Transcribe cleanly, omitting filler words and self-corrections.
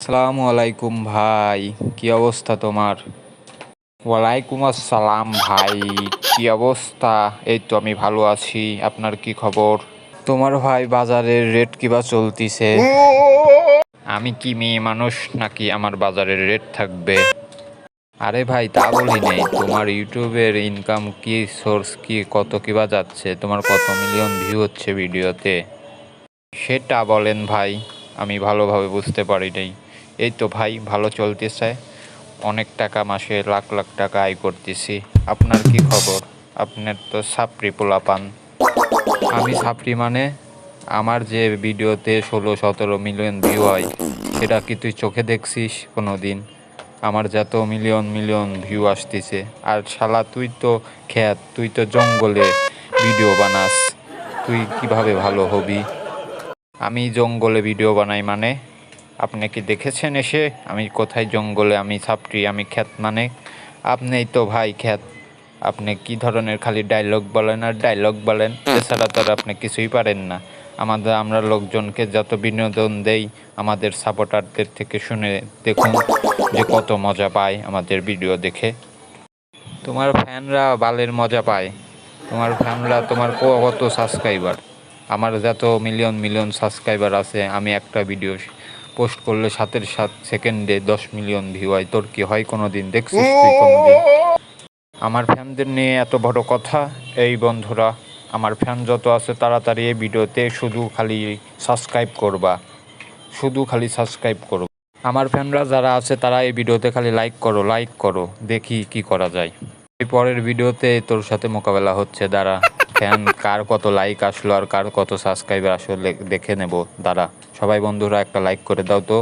আসসালামু আলাইকুম ভাই, কি অবস্থা তোমার? ওয়ালাইকুম আসসালাম ভাই, কি অবস্থা? এই তো আমি ভালো আছি। আপনার কি খবর? তোমার ভাই বাজারের রেট কিবা চলতিছে? আমি কি মেয়ে মানুষ নাকি আমার বাজারের রেট থাকবে? আরে ভাই তা বলি নাই, তোমার ইউটিউবের ইনকাম কি, সোর্স কি, কত কিবা যাচ্ছে, তোমার কত মিলিয়ন ভিউ হচ্ছে ভিডিওতে সেটা বলেন ভাই। আমি ভালোভাবে বুঝতে পারি নাই। এই তো ভাই ভালো চলতেছে, অনেক টাকা, মাসে লাখ লাখ টাকা আয় করতেছি। আপনার কি খবর? আপনার তো সাপড়ি পোলাপান। আমি সাপড়ি মানে? আমার যে ভিডিওতে 16-17 মিলিয়ন ভিউ হয়, সেটা কি তুই চোখে দেখছিস কোনো দিন? আমার যত মিলিয়ন মিলিয়ন ভিউ আসতেছে। আর শালা তুই তো খ্যাত, তুই তো জঙ্গলে ভিডিও বানাস, তুই কিভাবে ভালো হবি? আমি জঙ্গলে ভিডিও বানাই মানে? আপনি কি দেখেছেন এসে আমি কোথায় জঙ্গলে? আমি ছাপড়ি, আমি খ্যাত মানে? আপনিই তো ভাই খ্যাত। আপনি কি ধরনের খালি ডায়লগ বলেন আর ডায়লগ বলেন, এছাড়া তো আর আপনি কিছুই পারেন না। আমরা লোকজনকে যত বিনোদন দেই, আমাদের সাপোর্টারদের থেকে শুনে দেখুন যে কত মজা পায় আমাদের ভিডিও দেখে। তোমার ফ্যানরা বালের মজা পায়। তোমার ফ্যানরা, তোমার কত সাবস্ক্রাইবার? আমার যত মিলিয়ন মিলিয়ন সাবস্ক্রাইবার আছে, আমি একটা ভিডিও পোস্ট করলে সাথে সাত সেকেন্ডে 10 মিলিয়ন ভিউ হয়। তোর কি হয় কোনো দিন? দেখছিস তুই কোনো দিন? আমার ফ্যানদের নিয়ে এত বড় কথা? এই বন্ধুরা, আমার ফ্যান যত আছে তাড়াতাড়ি এই ভিডিওতে শুধু খালি সাবস্ক্রাইব করবা, শুধু খালি সাবস্ক্রাইব করো। আমার ফ্যানরা যারা আছে তারা এই ভিডিওতে খালি লাইক করো, লাইক করো, দেখি কি করা যায়। এই পরের ভিডিওতে তোর সাথে মোকাবেলা হচ্ছে, দাঁড়া। ফ্যান কার কত লাইক আসলো আর কার কত সাবস্ক্রাইবার আসলো দেখে নেব, দাঁড়া। সবাই বন্ধুরা একটা লাইক করে দাও তো।